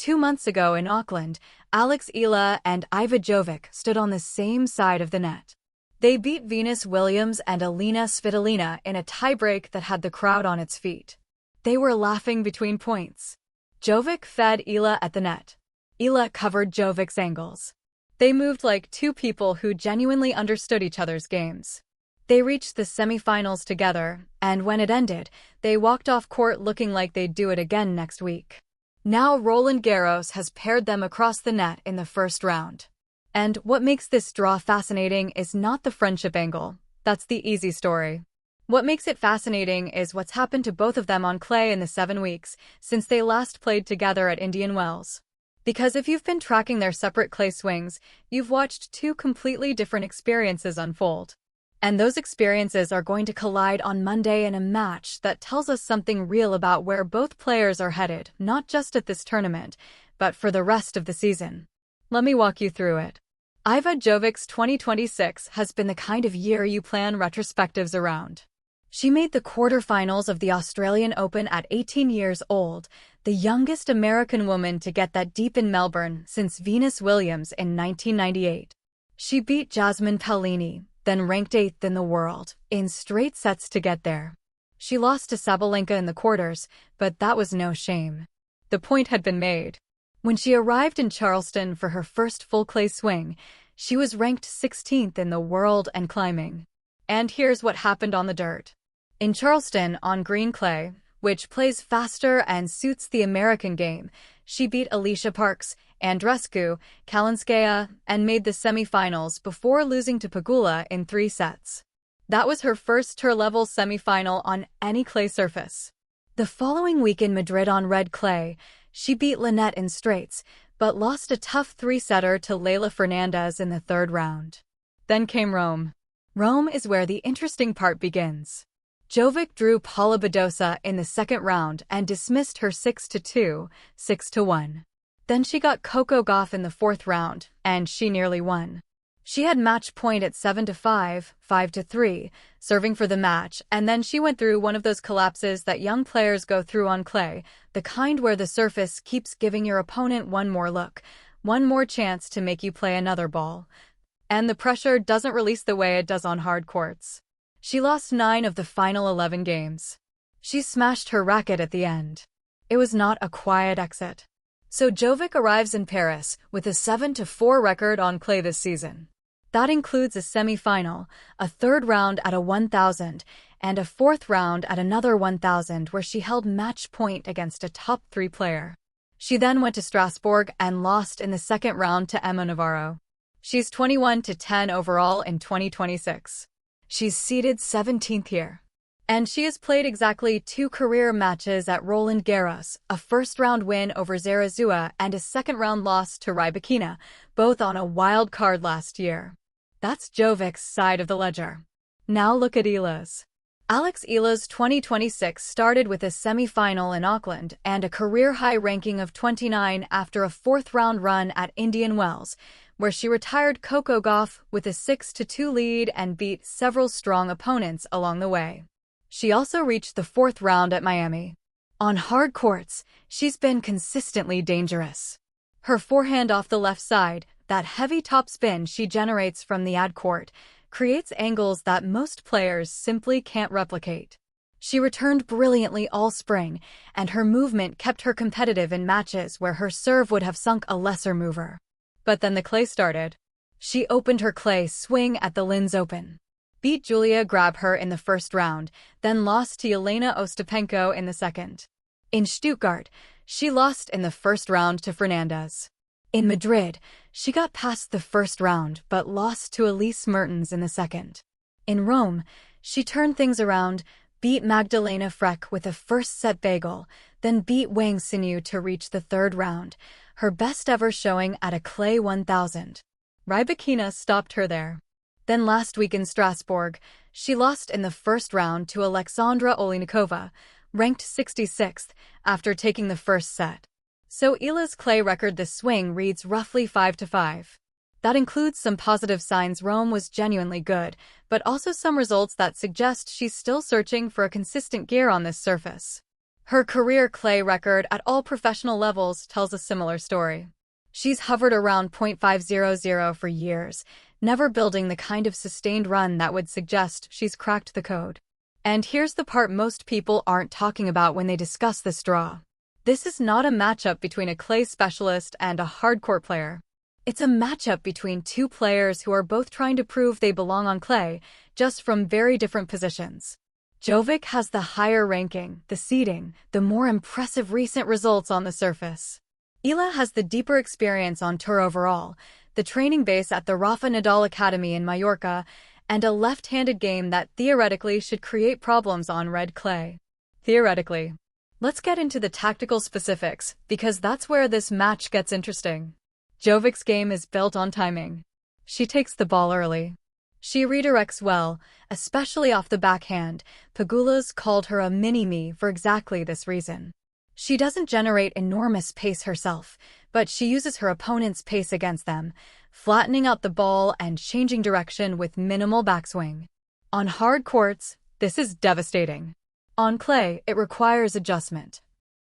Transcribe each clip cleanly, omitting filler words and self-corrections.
2 months ago in Auckland, Alex Eala and Iva Jovic stood on the same side of the net. They beat Venus Williams and Alina Svitolina in a tiebreak that had the crowd on its feet. They were laughing between points. Jovic fed Eala at the net. Eala covered Jovic's angles. They moved like two people who genuinely understood each other's games. They reached the semifinals together, and when it ended, they walked off court looking like they'd do it again next week. Now Roland Garros has paired them across the net in the first round. And what makes this draw fascinating is not the friendship angle. That's the easy story. What makes it fascinating is what's happened to both of them on clay in the 7 weeks since they last played together at Indian Wells. Because if you've been tracking their separate clay swings, you've watched two completely different experiences unfold. And those experiences are going to collide on Monday in a match that tells us something real about where both players are headed, not just at this tournament, but for the rest of the season. Let me walk you through it. Iva Jovic's 2026 has been the kind of year you plan retrospectives around. She made the quarterfinals of the Australian Open at 18 years old, the youngest American woman to get that deep in Melbourne since Venus Williams in 1998. She beat Jasmine Paolini, then ranked 8th in the world, in straight sets to get there. She lost to Sabalenka in the quarters, but that was no shame. The point had been made. When she arrived in Charleston for her first full clay swing, she was ranked 16th in the world and climbing. And here's what happened on the dirt. In Charleston, on green clay, which plays faster and suits the American game, she beat Alicia Parks, Andreescu, Kalinskaya, and made the semifinals before losing to Pegula in 3 sets. That was her first tour-level semifinal on any clay surface. The following week in Madrid on red clay, she beat Lynette in straights, but lost a tough 3-setter to Leylah Fernandez in the 3rd round. Then came Rome. Rome is where the interesting part begins. Jovic drew Paula Badosa in the 2nd round and dismissed her 6-2, 6-1. Then she got Coco Gauff in the 4th round, and she nearly won. She had match point at 7-5, 5-3, serving for the match, and then she went through one of those collapses that young players go through on clay, the kind where the surface keeps giving your opponent one more look, one more chance to make you play another ball. And the pressure doesn't release the way it does on hard courts. She lost 9 of the final 11 games. She smashed her racket at the end. It was not a quiet exit. So Jovic arrives in Paris with a 7-4 record on clay this season. That includes a semi-final, a 3rd round at a 1,000, and a 4th round at another 1,000 where she held match point against a top 3 player. She then went to Strasbourg and lost in the 2nd round to Emma Navarro. She's 21-10 overall in 2026. She's seeded 17th here. And she has played exactly 2 career matches at Roland Garros, a 1st-round win over Zarazua and a 2nd-round loss to Rybakina, both on a wild card last year. That's Jovic's side of the ledger. Now look at Eala's. Alex Eala's 2026 started with a semi-final in Auckland and a career-high ranking of 29 after a 4th-round run at Indian Wells, where she retired Coco Gauff with a 6-2 lead and beat several strong opponents along the way. She also reached the 4th round at Miami. On hard courts, she's been consistently dangerous. Her forehand off the left side, that heavy topspin she generates from the ad court, creates angles that most players simply can't replicate. She returned brilliantly all spring, and her movement kept her competitive in matches where her serve would have sunk a lesser mover. But then the clay started. She opened her clay swing at the Linz Open. Beat Julia Grabher in the 1st round, then lost to Yelena Ostapenko in the 2nd. In Stuttgart, she lost in the 1st round to Fernandez. In Madrid, she got past the 1st round but lost to Elise Mertens in the 2nd. In Rome, she turned things around, beat Magdalena Frech with a 1st-set bagel, then beat Wang Xinyu to reach the 3rd round, her best ever showing at a clay 1,000. Rybakina stopped her there. Then last week in Strasbourg, she lost in the 1st round to Alexandra Oleinikova, ranked 66th, after taking the 1st set. So Eala's clay record this swing reads roughly 5-5. That includes some positive signs Rome was genuinely good, but also some results that suggest she's still searching for a consistent gear on this surface. Her career clay record at all professional levels tells a similar story. She's hovered around .500 for years, never building the kind of sustained run that would suggest she's cracked the code. And here's the part most people aren't talking about when they discuss this draw. This is not a matchup between a clay specialist and a hardcourt player. It's a matchup between two players who are both trying to prove they belong on clay, just from very different positions. Jovic has the higher ranking, the seeding, the more impressive recent results on the surface. Eala has the deeper experience on tour overall, the training base at the Rafa Nadal Academy in Mallorca, and a left-handed game that theoretically should create problems on red clay. Theoretically. Let's get into the tactical specifics, because that's where this match gets interesting. Jovic's game is built on timing. She takes the ball early. She redirects well, especially off the backhand. Pagulas called her a mini-me for exactly this reason. She doesn't generate enormous pace herself, but she uses her opponent's pace against them, flattening out the ball and changing direction with minimal backswing. On hard courts, this is devastating. On clay, it requires adjustment.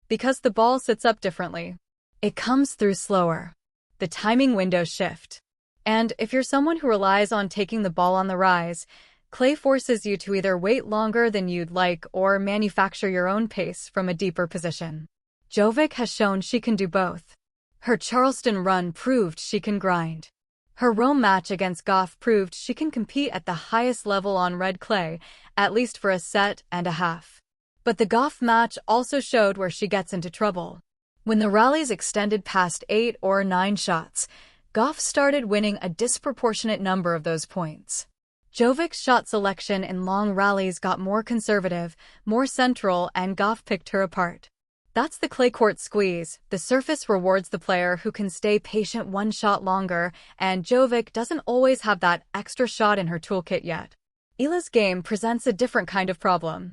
Because the ball sits up differently, it comes through slower. The timing windows shift. And if you're someone who relies on taking the ball on the rise, clay forces you to either wait longer than you'd like or manufacture your own pace from a deeper position. Jovic has shown she can do both. Her Charleston run proved she can grind. Her Rome match against Goff proved she can compete at the highest level on red clay, at least for a set and a half. But the Goff match also showed where she gets into trouble. When the rallies extended past 8 or 9 shots, Goff started winning a disproportionate number of those points. Jovic's shot selection in long rallies got more conservative, more central, and Goff picked her apart. That's the clay court squeeze. The surface rewards the player who can stay patient one shot longer, and Jovic doesn't always have that extra shot in her toolkit yet. Eala's game presents a different kind of problem.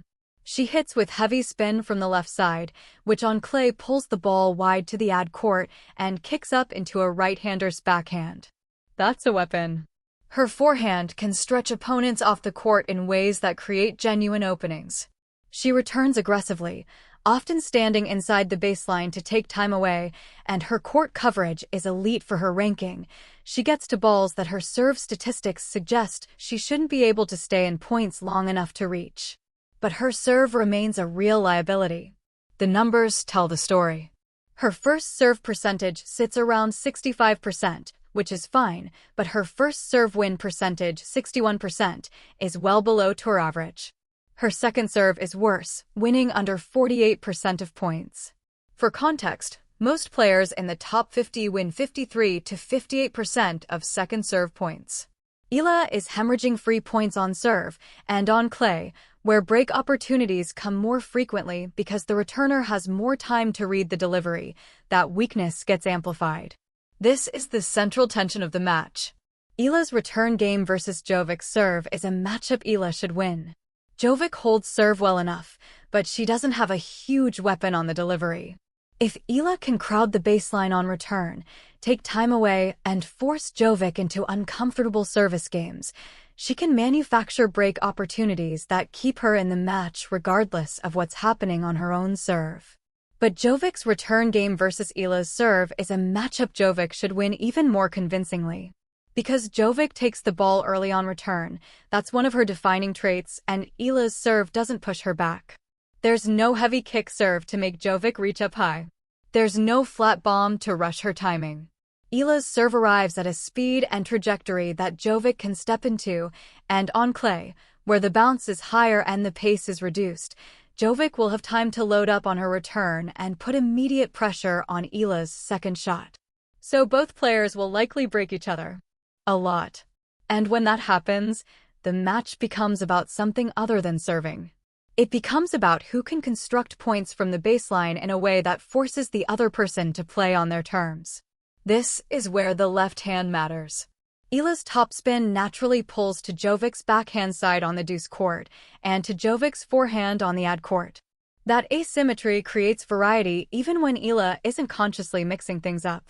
She hits with heavy spin from the left side, which on clay pulls the ball wide to the ad court and kicks up into a right-hander's backhand. That's a weapon. Her forehand can stretch opponents off the court in ways that create genuine openings. She returns aggressively, often standing inside the baseline to take time away, and her court coverage is elite for her ranking. She gets to balls that her serve statistics suggest she shouldn't be able to stay in points long enough to reach. But her serve remains a real liability. The numbers tell the story. Her first serve percentage sits around 65%, which is fine, but her first serve win percentage, 61%, is well below tour average. Her second serve is worse, winning under 48% of points. For context, most players in the top 50 win 53 to 58% of second serve points. Eala is hemorrhaging free points on serve and on clay, where break opportunities come more frequently because the returner has more time to read the delivery. That weakness gets amplified. This is the central tension of the match. Eala's return game versus Jovic's serve is a matchup Eala should win. Jovic holds serve well enough, but she doesn't have a huge weapon on the delivery. If Eala can crowd the baseline on return, take time away, and force Jovic into uncomfortable service games, she can manufacture break opportunities that keep her in the match regardless of what's happening on her own serve. But Jovic's return game versus Eala's serve is a matchup Jovic should win even more convincingly. Because Jovic takes the ball early on return, that's one of her defining traits, and Eala's serve doesn't push her back. There's no heavy kick serve to make Jovic reach up high. There's no flat bomb to rush her timing. Eala's serve arrives at a speed and trajectory that Jovic can step into, and on clay, where the bounce is higher and the pace is reduced, Jovic will have time to load up on her return and put immediate pressure on Eala's second shot. So both players will likely break each other. A lot. And when that happens, the match becomes about something other than serving. It becomes about who can construct points from the baseline in a way that forces the other person to play on their terms. This is where the left hand matters. Eala's topspin naturally pulls to Jovic's backhand side on the deuce court, and to Jovic's forehand on the ad court. That asymmetry creates variety even when Eala isn't consciously mixing things up.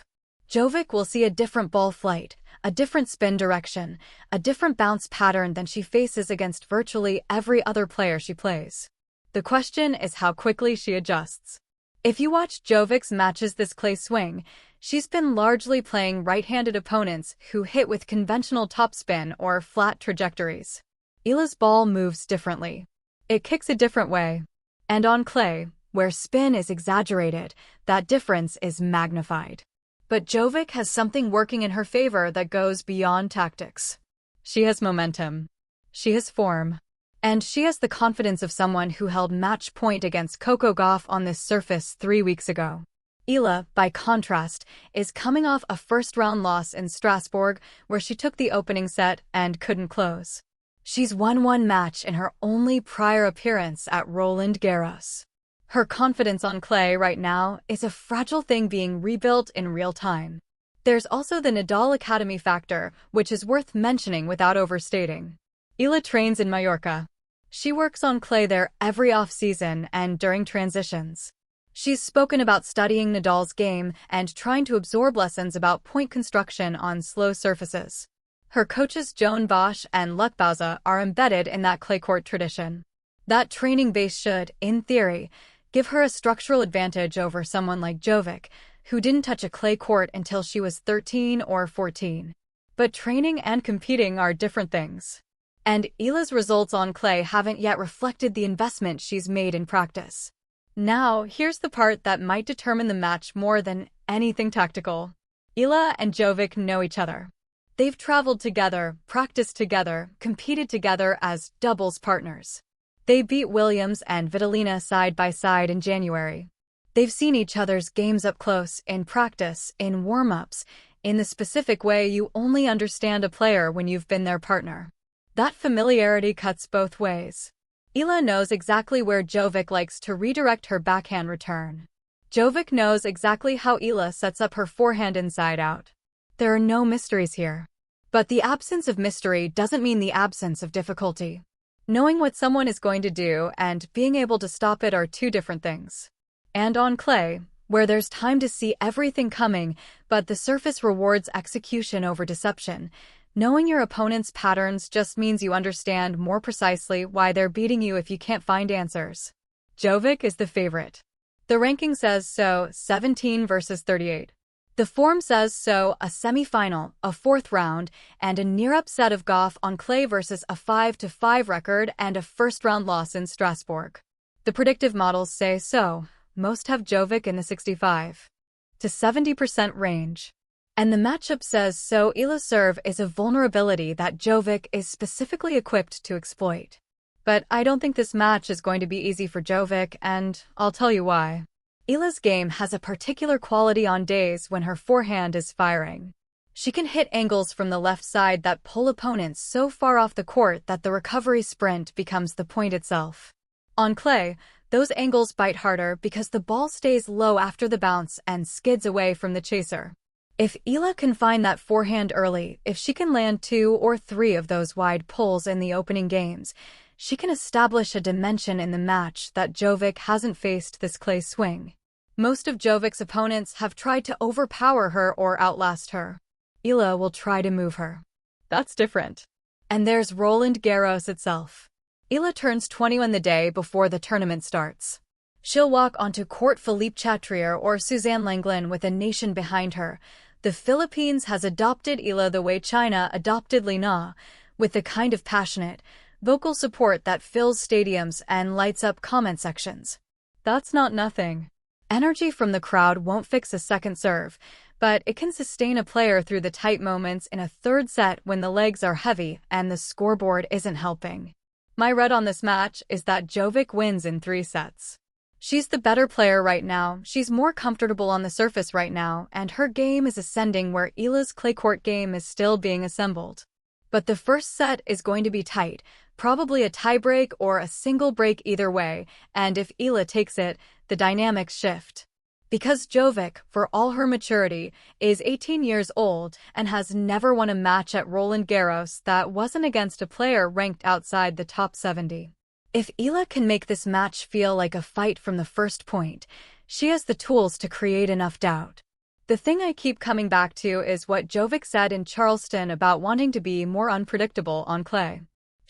Jovic will see a different ball flight, a different spin direction, a different bounce pattern than she faces against virtually every other player she plays. The question is how quickly she adjusts. If you watch Jovic's matches this clay swing, she's been largely playing right-handed opponents who hit with conventional topspin or flat trajectories. Eala's ball moves differently. It kicks a different way. And on clay, where spin is exaggerated, that difference is magnified. But Jovic has something working in her favor that goes beyond tactics. She has momentum. She has form. And she has the confidence of someone who held match point against Coco Gauff on this surface 3 weeks ago. Eala, by contrast, is coming off a first-round loss in Strasbourg where she took the opening set and couldn't close. She's won one match in her only prior appearance at Roland Garros. Her confidence on clay right now is a fragile thing being rebuilt in real time. There's also the Nadal Academy factor, which is worth mentioning without overstating. Eala trains in Mallorca. She works on clay there every off-season and during transitions. She's spoken about studying Nadal's game and trying to absorb lessons about point construction on slow surfaces. Her coaches Joan Bosch and Luc Bauza are embedded in that clay court tradition. That training base should, in theory, give her a structural advantage over someone like Jovic, who didn't touch a clay court until she was 13 or 14. But training and competing are different things. And Eala's results on clay haven't yet reflected the investment she's made in practice. Now, here's the part that might determine the match more than anything tactical. Eala and Jovic know each other. They've traveled together, practiced together, competed together as doubles partners. They beat Williams and Svitolina side by side in January. They've seen each other's games up close, in practice, in warm-ups, in the specific way you only understand a player when you've been their partner. That familiarity cuts both ways. Eala knows exactly where Jovic likes to redirect her backhand return. Jovic knows exactly how Eala sets up her forehand inside out. There are no mysteries here. But the absence of mystery doesn't mean the absence of difficulty. Knowing what someone is going to do and being able to stop it are two different things. And on clay, where there's time to see everything coming, but the surface rewards execution over deception, knowing your opponent's patterns just means you understand more precisely why they're beating you if you can't find answers. Jovic is the favorite. The ranking says so, 17 versus 38. The form says so, a semi-final, a fourth round, and a near upset of Gauff on clay versus a 5-5 record and a first-round loss in Strasbourg. The predictive models say so, most have Jovic in the 65 to 70% range. And the matchup says so, Eala's serve is a vulnerability that Jovic is specifically equipped to exploit. But I don't think this match is going to be easy for Jovic, and I'll tell you why. Eala's game has a particular quality on days when her forehand is firing. She can hit angles from the left side that pull opponents so far off the court that the recovery sprint becomes the point itself. On clay, those angles bite harder because the ball stays low after the bounce and skids away from the chaser. If Eala can find that forehand early, if she can land 2 or 3 of those wide pulls in the opening games, she can establish a dimension in the match that Jovic hasn't faced this clay swing. Most of Jovic's opponents have tried to overpower her or outlast her. Eala will try to move her. That's different. And there's Roland Garros itself. Eala turns 21 the day before the tournament starts. She'll walk onto court Philippe Chatrier or Suzanne Lenglen with a nation behind her. The Philippines has adopted Eala the way China adopted Li Na, with the kind of passionate, vocal support that fills stadiums and lights up comment sections. That's not nothing. Energy from the crowd won't fix a second serve, but it can sustain a player through the tight moments in a third set when the legs are heavy and the scoreboard isn't helping. My read on this match is that Jovic wins in 3 sets. She's the better player right now, she's more comfortable on the surface right now, and her game is ascending where Eala's clay court game is still being assembled. But the first set is going to be tight, probably a tiebreak or a single break either way, and if Eala takes it, the dynamics shift. Because Jovic, for all her maturity, is 18 years old and has never won a match at Roland Garros that wasn't against a player ranked outside the top 70. If Eala can make this match feel like a fight from the first point, she has the tools to create enough doubt. The thing I keep coming back to is what Jovic said in Charleston about wanting to be more unpredictable on clay.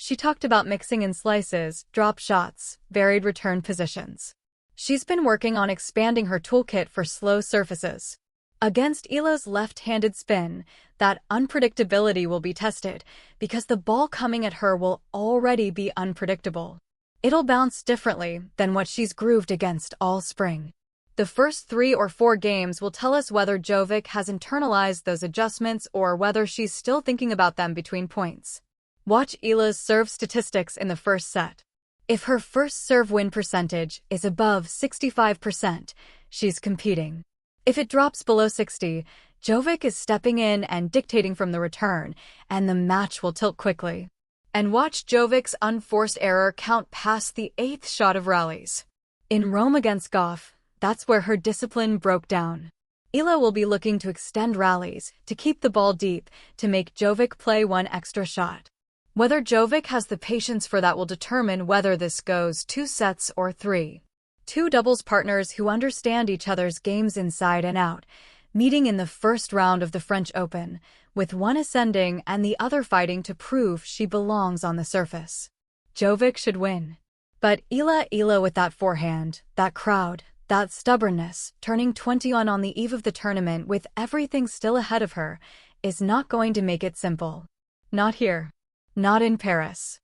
She talked about mixing in slices, drop shots, varied return positions. She's been working on expanding her toolkit for slow surfaces. Against Eala's left-handed spin, that unpredictability will be tested because the ball coming at her will already be unpredictable. It'll bounce differently than what she's grooved against all spring. The first 3 or 4 games will tell us whether Jovic has internalized those adjustments or whether she's still thinking about them between points. Watch Eala's serve statistics in the first set. If her first serve win percentage is above 65%, she's competing. If it drops below 60, Jovic is stepping in and dictating from the return, and the match will tilt quickly. And watch Jovic's unforced error count past the 8th shot of rallies. In Rome against Goff, that's where her discipline broke down. Eala will be looking to extend rallies, to keep the ball deep, to make Jovic play one extra shot. Whether Jovic has the patience for that will determine whether this goes 2 sets or 3. 2 doubles partners who understand each other's games inside and out, meeting in the first round of the French Open, with one ascending and the other fighting to prove she belongs on the surface. Jovic should win. But Eala Aleala with that forehand, that crowd, that stubbornness, turning 20 on the eve of the tournament with everything still ahead of her, is not going to make it simple. Not here. Not in Paris.